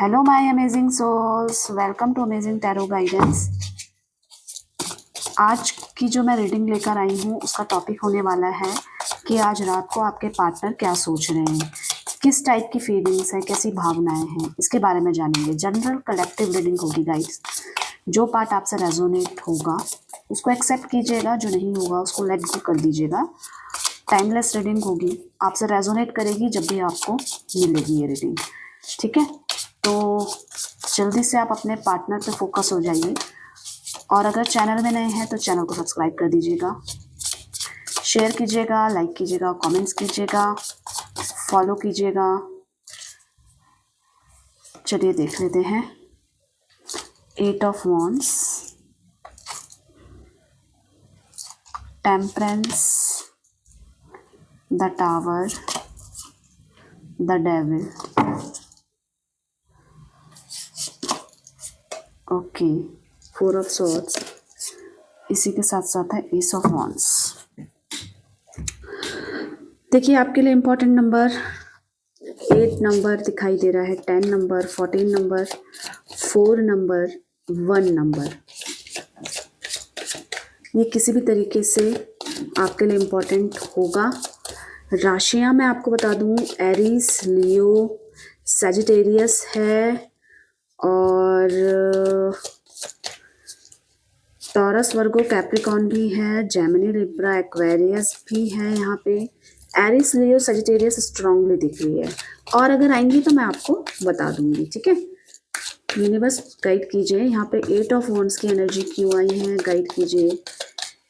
Hello my amazing souls, welcome to amazing tarot guidance. आज की जो मैं रीडिंग लेकर आई हूँ उसका टॉपिक होने वाला है कि आज रात को आपके पार्टनर क्या सोच रहे हैं, किस टाइप की फीलिंग्स हैं, कैसी भावनाएं हैं, इसके बारे में जानेंगे। जनरल कलेक्टिव रीडिंग होगी गाइड्स। जो पार्ट आपसे रेजोनेट होगा उसको एक्सेप्ट कीजिएगा, जो नहीं होगा उसको लेट गो कर दीजिएगा। टाइमलेस रीडिंग होगी, आपसे रेजोनेट करेगी जब भी आपको मिलेगी ये रीडिंग, ठीक है। तो जल्दी से आप अपने पार्टनर पे फोकस हो जाइए, और अगर चैनल में नए हैं तो चैनल को सब्सक्राइब कर दीजिएगा, शेयर कीजिएगा, लाइक कीजिएगा, कमेंट्स कीजिएगा, फॉलो कीजिएगा। चलिए देख लेते हैं। 8 of wands, temperance, the tower, the devil, okay, 4 of swords, इसी के साथ साथ है एस ऑफ वॉन्ड्स। देखिए आपके लिए इम्पोर्टेंट नंबर 8 नंबर दिखाई दे रहा है, 10 नंबर, 14 नंबर, 4 नंबर, 1 नंबर। ये किसी भी तरीके से आपके लिए इम्पोर्टेंट होगा। राशियां मैं आपको बता दूं, एरीज, लियो, सजिटेरियस है, और टॉरस, वर्गो, कैप्रिकॉन भी है, जेमिनी, लिब्रा, एक्वेरियस भी है। यहाँ पे एरिस, लियो, सजिटेरियस स्ट्रांगली दिख रही है, और अगर आएंगी तो मैं आपको बता दूंगी, ठीक है। यूनिवर्स गाइड कीजिए। यहाँ पे 8 ऑफ वॉन्ड्स की एनर्जी क्यों आई है, गाइड कीजिए।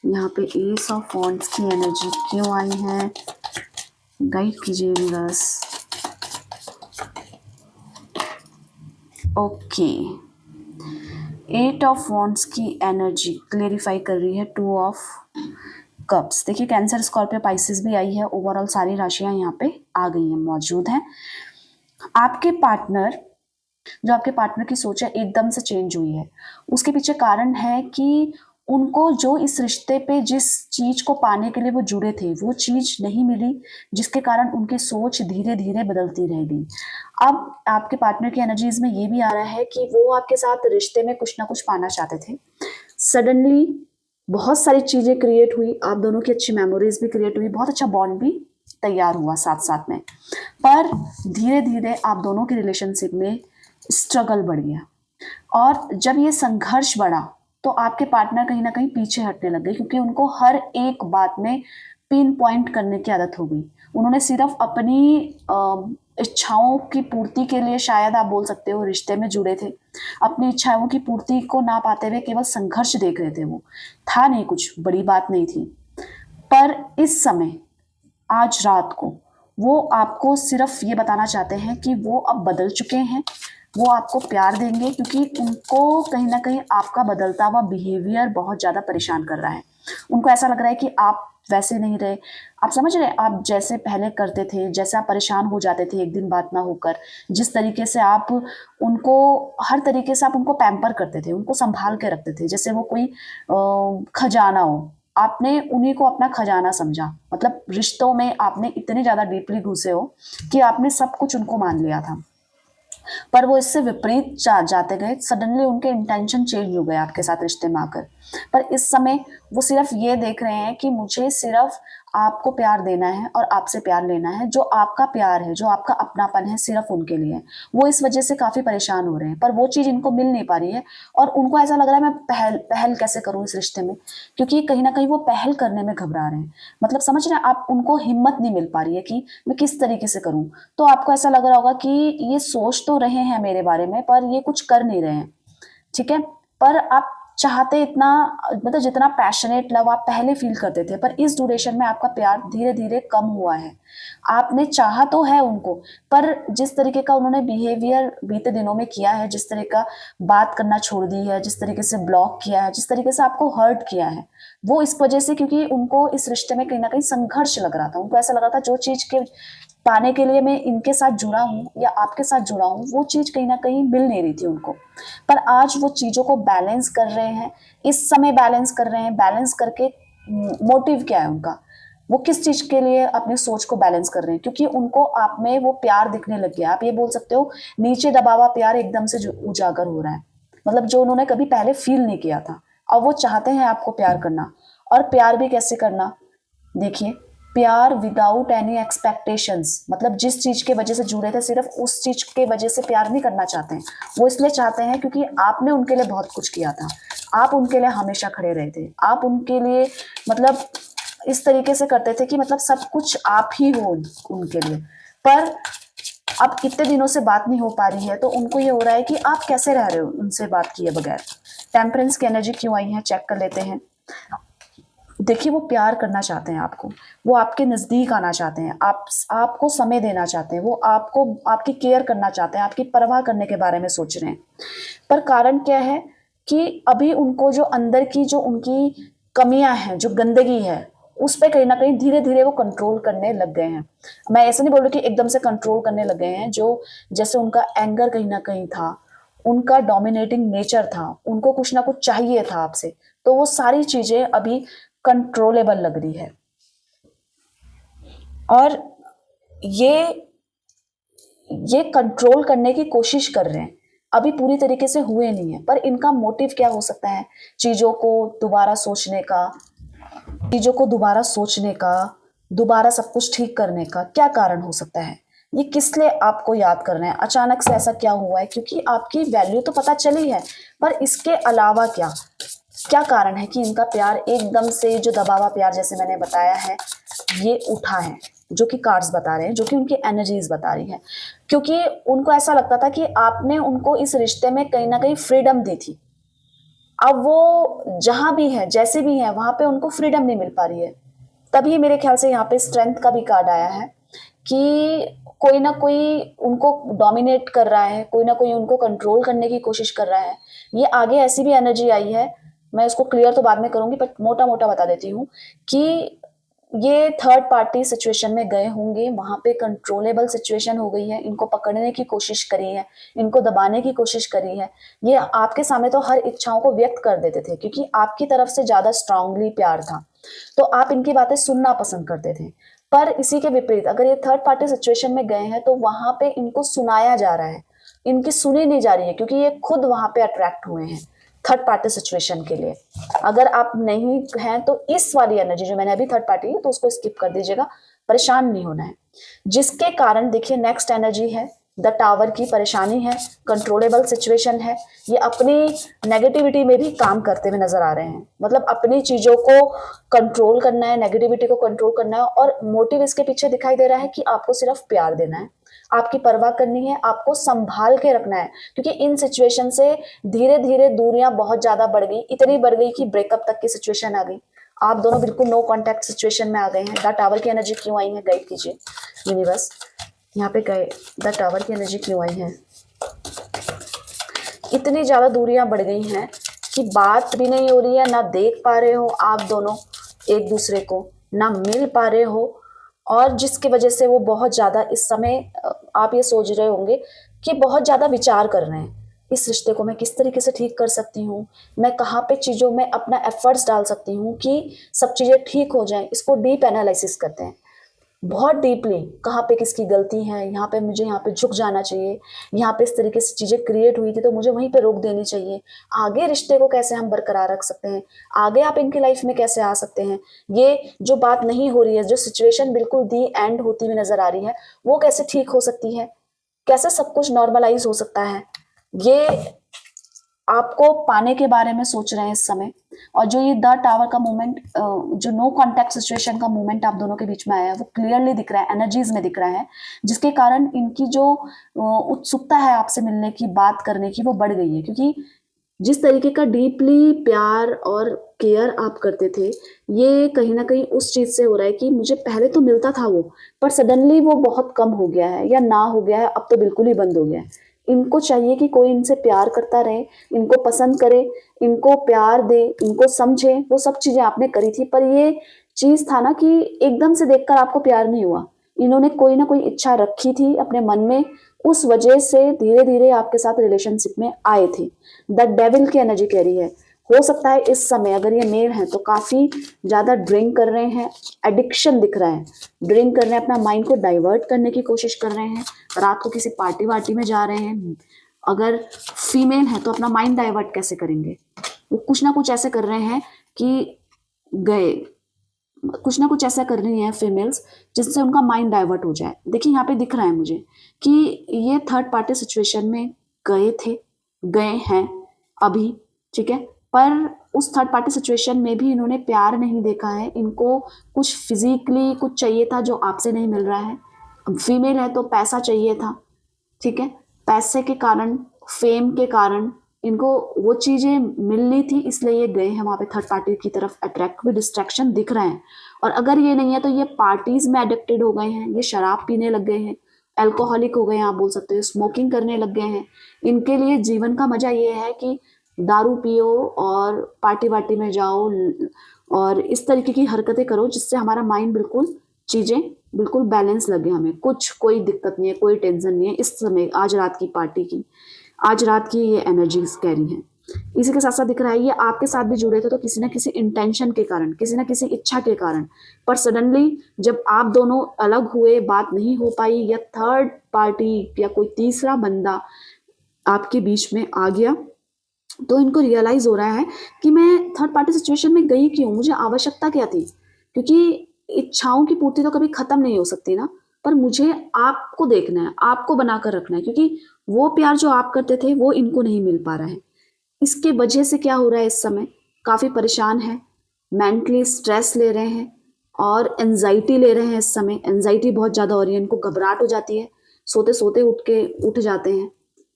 यहाँ पे एस ऑफ वॉन्ड्स की एनर्जी क्यों आई है, गाइड कीजिए यूनिवर्स। ओके, 8 ऑफ वॉन्ड्स की एनर्जी क्लेरिफाई कर रही है 2 ऑफ कप्स। देखिए कैंसर, स्कॉर्पियो, पाइसेस भी आई है। ओवरऑल सारी राशियां यहाँ पे आ गई हैं, मौजूद हैं। आपके पार्टनर, जो आपके पार्टनर की सोच है एकदम से चेंज हुई है। उसके पीछे कारण है कि उनको जो इस रिश्ते पे जिस चीज को पाने के लिए वो जुड़े थे वो चीज नहीं मिली, जिसके कारण उनकी सोच धीरे धीरे बदलती रह गई। अब आपके पार्टनर की एनर्जीज में ये भी आ रहा है कि वो आपके साथ रिश्ते में कुछ ना कुछ पाना चाहते थे। सडनली बहुत सारी चीजें क्रिएट हुई, आप दोनों की अच्छी मेमोरीज भी क्रिएट हुई, बहुत अच्छा बॉन्ड भी तैयार हुआ साथ साथ में। पर धीरे धीरे आप दोनों की रिलेशनशिप में स्ट्रगल बढ़ गया, और जब ये संघर्ष बढ़ा तो आपके पार्टनर कहीं ना कहीं पीछे हटने लग गए, क्योंकि उनको हर एक बात में पिन पॉइंट करने की आदत हो गई। उन्होंने सिर्फ अपनी इच्छाओं की पूर्ति के लिए, शायद आप बोल सकते हो, रिश्ते में जुड़े थे। अपनी इच्छाओं की पूर्ति को ना पाते हुए केवल संघर्ष देख रहे थे। वो था नहीं, कुछ बड़ी बात नहीं थी। पर इस समय, आज रात को, वो आपको सिर्फ ये बताना चाहते हैं कि वो अब बदल चुके हैं, वो आपको प्यार देंगे, क्योंकि उनको कहीं ना कहीं आपका बदलता हुआ बिहेवियर बहुत ज़्यादा परेशान कर रहा है। उनको ऐसा लग रहा है कि आप वैसे नहीं रहे। आप समझ रहे हैं, आप जैसे पहले करते थे, जैसे आप परेशान हो जाते थे एक दिन बात ना होकर, जिस तरीके से आप उनको, हर तरीके से आप उनको पैम्पर करते थे, उनको संभाल के रखते थे जैसे वो कोई खजाना हो। आपने उन्हीं को अपना खजाना समझा, मतलब रिश्तों में आपने इतने ज्यादा डीपली घुसे हो कि आपने सब कुछ उनको मान लिया था। पर वो इससे विपरीत जाते गए, सडनली उनके इंटेंशन चेंज हो गए आपके साथ रिश्ते में आकर। पर इस समय वो सिर्फ ये देख रहे हैं कि मुझे सिर्फ आपको प्यार देना है और आपसे प्यार लेना है। जो आपका प्यार है, जो आपका अपनापन है, सिर्फ उनके लिए है। वो इस वजह से काफी परेशान हो रहे हैं, पर वो चीज इनको मिल नहीं पा रही है, और उनको ऐसा लग रहा है मैं पहल पहल कैसे करूं इस रिश्ते में, क्योंकि कहीं ना कहीं वो पहल करने में घबरा रहे हैं। मतलब समझ रहे हैं आप, उनको हिम्मत नहीं मिल पा रही है कि मैं किस तरीके से करूं। तो आपको ऐसा लग रहा होगा कि ये सोच तो रहे हैं मेरे बारे में, पर ये कुछ कर नहीं रहे हैं, ठीक है। पर आप चाहते इतना, मतलब जितना पैशनेट लव आप पहले फील करते थे, पर इस ड्यूरेशन में आपका प्यार धीरे धीरे कम हुआ है। आपने चाहा तो है उनको, पर जिस तरीके का उन्होंने बिहेवियर बीते दिनों में किया है, जिस तरीके का बात करना छोड़ दी है, जिस तरीके से ब्लॉक किया है, जिस तरीके से आपको हर्ट किया है, वो इस वजह से, क्योंकि उनको इस रिश्ते में कहीं ना कहीं संघर्ष लग रहा था। उनको ऐसा लग रहा था जो चीज के पाने के लिए मैं इनके साथ जुड़ा हूँ या आपके साथ जुड़ा हूँ, वो चीज कहीं ना कहीं मिल नहीं रही थी उनको। पर आज वो चीजों को बैलेंस कर रहे हैं, इस समय बैलेंस कर रहे हैं। बैलेंस करके मोटिव क्या है उनका, वो किस चीज के लिए अपनी सोच को बैलेंस कर रहे हैं, क्योंकि उनको आप में वो प्यार दिखने लग गया। आप ये बोल सकते हो नीचे दबा हुआ प्यार एकदम से उजागर हो रहा है, मतलब जो उन्होंने कभी पहले फील नहीं किया था। अब वो चाहते हैं आपको प्यार करना, और प्यार भी कैसे करना, देखिए, प्यार विदाउट एनी एक्सपेक्टेशंस, मतलब जिस चीज के वजह से जुड़े थे सिर्फ उस चीज के वजह से प्यार नहीं करना चाहते हैं। वो इसलिए चाहते हैं क्योंकि आपने उनके लिए बहुत कुछ किया था, आप उनके लिए हमेशा खड़े रहे थे, आप उनके लिए मतलब इस तरीके से करते थे कि मतलब सब कुछ आप ही हो उनके लिए। पर अब इतने दिनों से बात नहीं हो पा रही है, तो उनको ये हो रहा है कि आप कैसे रह रहे हो उनसे बात किए बगैर। टेम्परेंस की एनर्जी क्यों आई है, चेक कर लेते हैं। देखिए, वो प्यार करना चाहते हैं आपको, वो आपके नजदीक आना चाहते हैं, आपको समय देना चाहते हैं, वो आपको आपकी केयर करना चाहते हैं, आपकी परवाह करने के बारे में सोच रहे हैं। पर कारण क्या है कि अभी उनको जो अंदर की जो उनकी कमियां हैं, जो गंदगी है, उस पर कहीं ना कहीं धीरे धीरे वो कंट्रोल करने लग गए हैं। मैं ऐसे नहीं बोल रही कि एकदम से कंट्रोल करने लग गए हैं, जो जैसे उनका एंगर कहीं ना कहीं था, उनका डोमिनेटिंग नेचर था, उनको कुछ ना कुछ चाहिए था आपसे, तो वो सारी चीजें अभी कंट्रोलेबल लग रही है। और ये कंट्रोल करने की कोशिश कर रहे हैं, अभी पूरी तरीके से हुए नहीं है। पर इनका मोटिव क्या हो सकता है, चीजों को दोबारा सोचने का, चीजों को दोबारा सोचने का, दोबारा सब कुछ ठीक करने का क्या कारण हो सकता है? ये किस लिए आपको याद कर रहे हैं, अचानक से ऐसा क्या हुआ है? क्योंकि आपकी वैल्यू तो पता चली है, पर इसके अलावा क्या क्या कारण है कि इनका प्यार एकदम से, जो दबा हुआ प्यार जैसे मैंने बताया है, ये उठा है, जो कि कार्ड्स बता रहे हैं, जो कि उनकी एनर्जीज बता रही है। क्योंकि उनको ऐसा लगता था कि आपने उनको इस रिश्ते में कहीं ना कहीं फ्रीडम दी थी। अब वो जहां भी है, जैसे भी है, वहां पे उनको फ्रीडम नहीं मिल पा रही है। तभी मेरे ख्याल से यहाँ पे स्ट्रेंथ का भी कार्ड आया है कि कोई ना कोई उनको डोमिनेट कर रहा है, कोई ना कोई उनको कंट्रोल करने की कोशिश कर रहा है। ये आगे ऐसी भी एनर्जी आई है, मैं उसको क्लियर तो बाद में करूंगी, पर मोटा मोटा बता देती हूँ कि ये थर्ड पार्टी सिचुएशन में गए होंगे, वहां पे कंट्रोलेबल सिचुएशन हो गई है, इनको पकड़ने की कोशिश करी है, इनको दबाने की कोशिश करी है। ये आपके सामने तो हर इच्छाओं को व्यक्त कर देते थे, क्योंकि आपकी तरफ से ज्यादा स्ट्रांगली प्यार था, तो आप इनकी बातें सुनना पसंद करते थे। पर इसी के विपरीत अगर ये थर्ड पार्टी सिचुएशन में गए हैं, तो वहां पे इनको सुनाया जा रहा है, इनकी सुनी नहीं जा रही है, क्योंकि ये खुद वहां पे अट्रैक्ट हुए हैं थर्ड पार्टी सिचुएशन के लिए। अगर आप नहीं हैं तो इस वाली एनर्जी जो मैंने अभी थर्ड पार्टी है, तो उसको स्किप कर दीजिएगा, परेशान नहीं होना है। जिसके कारण देखिए नेक्स्ट एनर्जी है द टावर की, परेशानी है, कंट्रोलेबल सिचुएशन है। ये अपनी नेगेटिविटी में भी काम करते हुए नजर आ रहे हैं, मतलब अपनी चीजों को कंट्रोल करना है, नेगेटिविटी को कंट्रोल करना है, और मोटिव इसके पीछे दिखाई दे रहा है कि आपको सिर्फ प्यार देना है, आपकी परवाह करनी है, आपको संभाल के रखना है। क्योंकि इन सिचुएशन से धीरे धीरे दूरियां बहुत ज्यादा बढ़ गई, इतनी बढ़ गई कि ब्रेकअप तक की सिचुएशन आ गई। आप दोनों बिल्कुल नो कांटेक्ट सिचुएशन में आ गए हैं। द टावर की एनर्जी क्यों आई है, गाइड कीजिए यूनिवर्स, यहाँ पे गए द टावर की एनर्जी क्यों आई है? इतनी ज्यादा दूरियां बढ़ गई हैं कि बात भी नहीं हो रही है, ना देख पा रहे हो आप दोनों एक दूसरे को, ना मिल पा रहे हो, और जिसकी वजह से वो बहुत ज्यादा इस समय आप ये सोच रहे होंगे कि बहुत ज्यादा विचार कर रहे हैं, इस रिश्ते को मैं किस तरीके से ठीक कर सकती हूँ, मैं कहाँ पे चीजों में अपना एफर्ट्स डाल सकती हूँ कि सब चीजें ठीक हो जाएं। इसको डीप एनालिसिस करते हैं, बहुत डीपली, कहाँ पे किसकी गलती है, यहाँ पे मुझे यहाँ पे झुक जाना चाहिए, यहाँ पे इस तरीके से चीजें क्रिएट हुई थी तो मुझे वहीं पे रोक देनी चाहिए, आगे रिश्ते को कैसे हम बरकरार रख सकते हैं, आगे आप इनकी लाइफ में कैसे आ सकते हैं, ये जो बात नहीं हो रही है, जो सिचुएशन बिल्कुल दी एंड होती हुई नजर आ रही है, वो कैसे ठीक हो सकती है, कैसे सब कुछ नॉर्मलाइज हो सकता है, ये आपको पाने के बारे में सोच रहे हैं इस समय। और जो ये द टावर का मूवमेंट, जो नो कांटेक्ट सिचुएशन का मूवमेंट आप दोनों के बीच में आया है, वो क्लियरली दिख रहा है, एनर्जीज में दिख रहा है, जिसके कारण इनकी जो उत्सुकता है आपसे मिलने की, बात करने की, वो बढ़ गई है। क्योंकि जिस तरीके का डीपली प्यार और केयर आप करते थे, ये कहीं ना कहीं उस चीज से हो रहा है कि मुझे पहले तो मिलता था वो, पर सडनली वो बहुत कम हो गया है, या ना हो गया है, अब तो बिल्कुल ही बंद हो गया है। इनको चाहिए कि कोई इनसे प्यार करता रहे, इनको पसंद करे, इनको प्यार दे, इनको समझे। वो सब चीजें आपने करी थी, पर ये चीज था ना कि एकदम से देखकर आपको प्यार नहीं हुआ, इन्होंने कोई ना कोई इच्छा रखी थी अपने मन में, उस वजह से धीरे धीरे आपके साथ रिलेशनशिप में आए थे। द डेविल की एनर्जी कह रही है हो सकता है इस समय अगर ये मेल है तो काफी ज्यादा ड्रिंक कर रहे हैं, एडिक्शन दिख रहा है, ड्रिंक कर रहे हैं, अपना माइंड को डाइवर्ट करने की कोशिश कर रहे हैं, रात को किसी पार्टी वार्टी में जा रहे हैं। अगर फीमेल है तो अपना माइंड डाइवर्ट कैसे करेंगे, वो कुछ ना कुछ ऐसे कर रहे हैं कि गए, कुछ ना कुछ ऐसा कर रही हैं फीमेल्स जिससे उनका माइंड डाइवर्ट हो जाए। देखिए यहाँ पे दिख रहा है मुझे कि ये थर्ड पार्टी सिचुएशन में गए थे, गए हैं अभी, ठीक है, पर उस थर्ड पार्टी सिचुएशन में भी इन्होंने प्यार नहीं देखा है, इनको कुछ फिजिकली कुछ चाहिए था जो आपसे नहीं मिल रहा है। फीमेल है तो पैसा चाहिए था, ठीक है, पैसे के कारण, फेम के कारण इनको वो चीजें मिलनी थी, इसलिए ये गए हैं वहां पे थर्ड पार्टी की तरफ अट्रैक्ट हुए, डिस्ट्रैक्शन दिख रहे हैं। और अगर ये नहीं है तो ये पार्टीज में एडिक्टेड हो गए हैं, ये शराब पीने लग गए हैं, अल्कोहलिक हो गए हैं, आप बोल सकते हो, स्मोकिंग करने लग गए हैं। इनके लिए जीवन का मजा ये है कि दारू पियो और पार्टी वार्टी में जाओ और इस तरीके की हरकतें करो जिससे हमारा माइंड बिल्कुल, चीजें बिल्कुल बैलेंस लगे, हमें कुछ कोई दिक्कत नहीं है, कोई टेंशन नहीं है इस समय, आज रात की पार्टी की, आज रात की ये एनर्जीज कह रही हैं। इसी के साथ साथ दिख रहा है ये आपके साथ भी जुड़े थे तो किसी ना किसी इंटेंशन के कारण, किसी ना किसी इच्छा के कारण, पर सडनली जब आप दोनों अलग हुए, बात नहीं हो पाई, या थर्ड पार्टी या कोई तीसरा बंदा आपके बीच में आ गया, तो इनको रियलाइज हो रहा है कि मैं थर्ड पार्टी सिचुएशन में गई क्यों, मुझे आवश्यकता क्या थी, क्योंकि इच्छाओं की पूर्ति तो कभी खत्म नहीं हो सकती ना, पर मुझे आपको देखना है, आपको बनाकर रखना है, क्योंकि वो प्यार जो आप करते थे वो इनको नहीं मिल पा रहा है। इसके वजह से क्या हो रहा है, इस समय काफी परेशान है, मेंटली स्ट्रेस ले रहे हैं और एंजाइटी ले रहे हैं। इस समय एंजाइटी बहुत ज्यादा हो रही है, इनको घबराहट हो जाती है, सोते सोते उठ जाते हैं,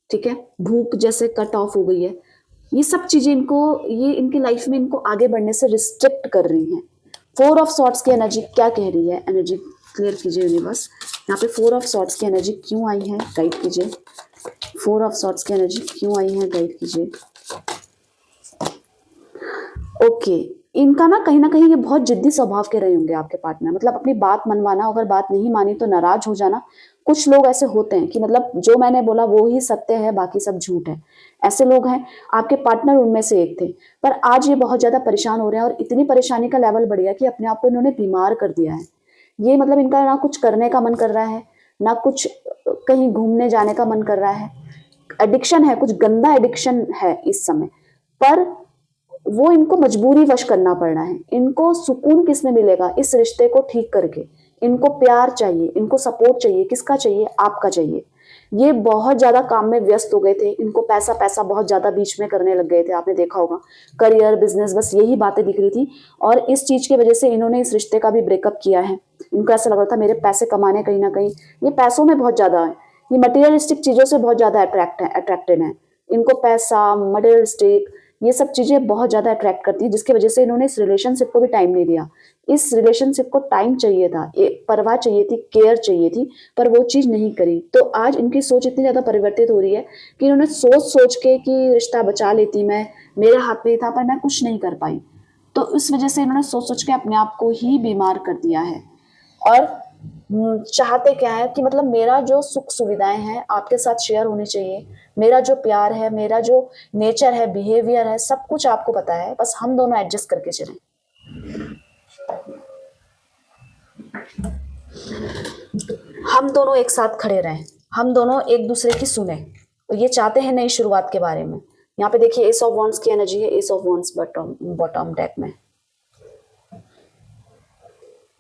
ठीक है, भूख जैसे कट ऑफ हो गई है। ये सब चीजें इनको, ये इनकी लाइफ में इनको आगे बढ़ने से रिस्ट्रिक्ट कर रही हैं। फोर ऑफ सॉर्ट्स की एनर्जी क्या कह रही है, एनर्जी क्लियर कीजिए यूनिवर्स। यहाँ पे फोर ऑफ सॉर्ट्स की एनर्जी क्यों आई है, गाइड कीजिए। फोर ऑफ सॉर्ट्स की एनर्जी क्यों आई है, गाइड कीजिए। ओके, इनका ना कहीं ये बहुत जिद्दी स्वभाव के रहे होंगे आपके पार्टनर, मतलब अपनी बात मनवाना, अगर बात नहीं मानी तो नाराज हो जाना। कुछ लोग ऐसे होते हैं कि मतलब जो मैंने बोला वो ही सत्य है, बाकी सब झूठ है, ऐसे लोग हैं। आपके पार्टनर उनमें से एक थे, पर आज ये बहुत ज्यादा परेशान हो रहे हैं और इतनी परेशानी का लेवल बढ़ गया कि अपने आप को इन्होंने बीमार कर दिया है। ये मतलब इनका ना कुछ करने का मन कर रहा है, ना कुछ कहीं घूमने जाने का मन कर रहा है, एडिक्शन है, कुछ गंदा एडिक्शन है इस समय, पर वो इनको मजबूरी वश करना पड़ रहा है। इनको सुकून किस में मिलेगा इस रिश्ते को ठीक करके, इनको प्यार चाहिए, इनको सपोर्ट चाहिए, किसका चाहिए, आपका चाहिए। ये बहुत ज्यादा काम में व्यस्त हो गए थे, इनको पैसा पैसा बहुत ज्यादा बीच में करने लग गए थे, आपने देखा होगा, करियर, बिजनेस, बस यही बातें दिख रही थी। और इस चीज की वजह से इन्होंने इस रिश्ते का भी ब्रेकअप किया है। इनको ऐसा लग रहा था मेरे पैसे कमाने कहीं ना कहीं, ये पैसों में बहुत ज्यादा है, ये मटेरियलिस्टिक चीजों से बहुत ज्यादा अट्रैक्टेड है। इनको पैसा, मटेरियलिस्टिक, ये सब चीजें बहुत ज्यादा अट्रैक्ट करती हैं, जिसकी वजह से इन्होंने इस रिलेशनशिप को भी टाइम नहीं दिया। इस रिलेशनशिप को टाइम चाहिए था, एक परवाह चाहिए थी, केयर चाहिए थी, पर वो चीज नहीं करी। तो आज इनकी सोच इतनी ज्यादा परिवर्तित हो रही है कि इन्होंने सोच सोच के कि रिश्ता बचा लेती मैं, मेरे हाथ में था, पर मैं कुछ नहीं कर पाई। तो इस वजह से इन्होंने सोच सोच के अपने आप को ही बीमार कर दिया है। और चाहते क्या है कि मतलब मेरा जो सुख सुविधाएं हैं आपके साथ शेयर होनी चाहिए, मेरा जो प्यार है, मेरा जो नेचर है, बिहेवियर है, सब कुछ आपको पता है, बस हम दोनों एडजस्ट करके चलें। हम दोनों एक साथ खड़े रहें, हम दोनों एक दूसरे की सुने, तो ये चाहते हैं नई शुरुआत के बारे में। यहाँ पे देखिए एस ऑफ वॉन्ड्स की एनर्जी है, S of wands bottom deck में,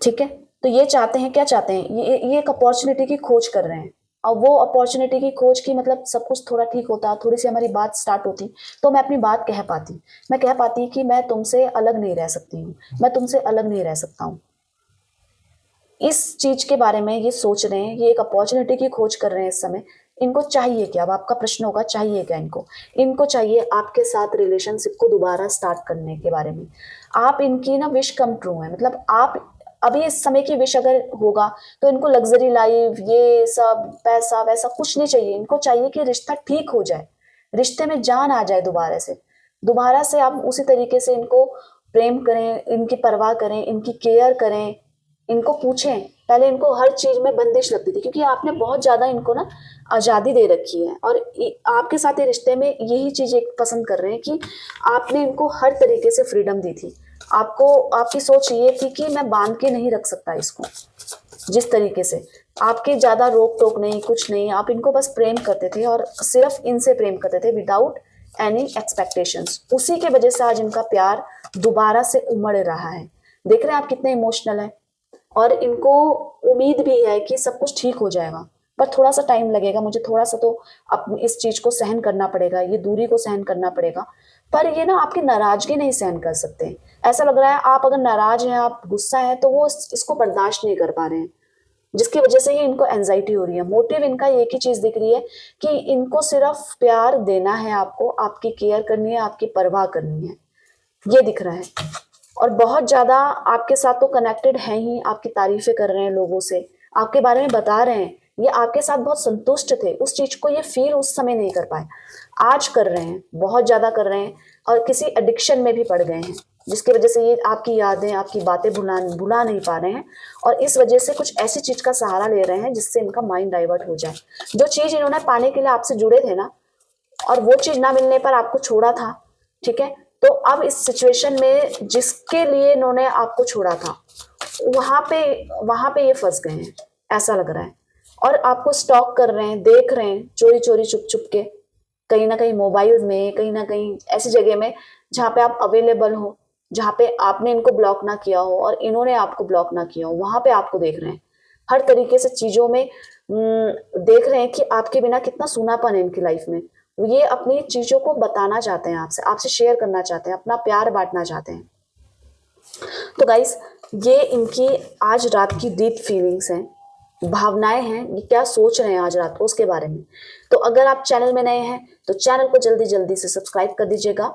ठीक है। तो ये चाहते हैं, क्या चाहते हैं, ये एक अपॉर्चुनिटी की खोज कर रहे हैं। और वो अपॉर्चुनिटी की खोज की मतलब सब कुछ थोड़ा ठीक होता, थोड़ी सी हमारी बात स्टार्ट होती तो मैं अपनी बात कह पाती, मैं कह पाती कि मैं तुमसे अलग नहीं रह सकती हूँ, मैं तुमसे अलग नहीं रह सकता हूँ। इस चीज के बारे में ये सोच रहे हैं, ये एक अपॉर्चुनिटी की खोज कर रहे हैं इस समय। इनको चाहिए क्या, अब आपका प्रश्न होगा चाहिए क्या इनको, इनको चाहिए आपके साथ रिलेशनशिप को दोबारा स्टार्ट करने के बारे में। आप इनकी ना विश कम ट्रू है, मतलब आप अभी इस समय की विश अगर होगा तो इनको लग्जरी लाइफ, ये सब पैसा वैसा कुछ नहीं चाहिए, इनको चाहिए कि रिश्ता ठीक हो जाए, रिश्ते में जान आ जाए दोबारा से आप उसी तरीके से इनको प्रेम करें, इनकी परवाह करें, इनकी केयर करें, इनको पूछें पहले इनको हर चीज में बंदिश लगती थी, क्योंकि आपने बहुत ज्यादा इनको ना आजादी दे रखी है, और आपके साथ ये रिश्ते में यही चीज एक पसंद कर रहे हैं कि आपने इनको हर तरीके से फ्रीडम दी थी। आपको, आपकी सोच ये थी कि मैं बांध के नहीं रख सकता इसको, जिस तरीके से आपके ज्यादा रोक टोक नहीं, कुछ नहीं, आप इनको बस प्रेम करते थे और सिर्फ इनसे प्रेम करते थे विदाउट एनी एक्सपेक्टेशंस। उसी के वजह से आज इनका प्यार दोबारा से उमड़ रहा है। देख रहे हैं आप कितने इमोशनल है, और इनको उम्मीद भी है कि सब कुछ ठीक हो जाएगा, पर थोड़ा सा टाइम लगेगा, मुझे थोड़ा सा तो अब इस चीज को सहन करना पड़ेगा, ये दूरी को सहन करना पड़ेगा। पर ये ना आपकी नाराजगी नहीं सहन कर सकते। ऐसा लग रहा है आप अगर नाराज हैं, आप गुस्सा है, तो वो इसको बर्दाश्त नहीं कर पा रहे हैं, जिसकी वजह से ही इनको एंजाइटी हो रही है। मोटिव इनका एक ही चीज दिख रही है कि इनको सिर्फ प्यार देना है, आपको आपकी केयर करनी है, आपकी परवाह करनी है, ये दिख रहा है। और बहुत ज्यादा आपके साथ तो कनेक्टेड है ही, आपकी तारीफें कर रहे हैं लोगों से, आपके बारे में बता रहे हैं, ये आपके साथ बहुत संतुष्ट थे। उस चीज को ये फील उस समय नहीं कर पाए, आज कर रहे हैं, बहुत ज्यादा कर रहे हैं, और किसी एडिक्शन में भी पड़ गए हैं, जिसकी वजह से ये आपकी यादें, आपकी बातें भुला नहीं पा रहे हैं, और इस वजह से कुछ ऐसी चीज का सहारा ले रहे हैं जिससे इनका माइंड डाइवर्ट हो जाए। जो चीज इन्होंने पाने के लिए आपसे जुड़े थे ना, और वो चीज ना मिलने पर आपको छोड़ा था, ठीक है, तो अब इस सिचुएशन में जिसके लिए इन्होंने आपको छोड़ा था, वहां पे ये फंस गए हैं, ऐसा लग रहा है। और आपको स्टॉक कर रहे हैं, देख रहे हैं चोरी चोरी चुप चुप के, कहीं ना कहीं मोबाइल में, कहीं ना कहीं ऐसी जगह में जहाँ पे आप अवेलेबल हो, जहाँ पे आपने इनको ब्लॉक ना किया हो और इन्होंने आपको ब्लॉक ना किया हो, वहां पे आपको देख रहे हैं। हर तरीके से चीजों में देख रहे हैं कि आपके बिना कितना सूनापन है इनकी लाइफ में। ये अपनी चीजों को बताना चाहते हैं आपसे, आपसे शेयर करना चाहते हैं, अपना प्यार बांटना चाहते हैं। तो गाइस, ये इनकी आज रात की डीप फीलिंग्स हैं, भावनाएं हैं, ये क्या सोच रहे हैं आज रात को उसके बारे में। तो अगर आप चैनल में नए हैं तो चैनल को जल्दी जल्दी से सब्सक्राइब कर दीजिएगा,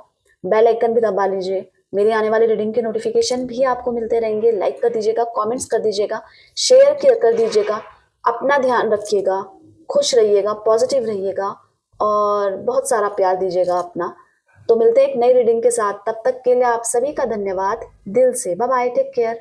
बेल आइकन भी दबा लीजिए, मेरी आने वाली रीडिंग के नोटिफिकेशन भी आपको मिलते रहेंगे। लाइक कर दीजिएगा, कमेंट्स कर दीजिएगा, शेयर कर दीजिएगा। अपना ध्यान रखिएगा, खुश रहिएगा, पॉजिटिव रहिएगा, और बहुत सारा प्यार दीजिएगा अपना। तो मिलते हैं एक नई रीडिंग के साथ, तब तक के लिए आप सभी का धन्यवाद दिल से। Bye bye, take care.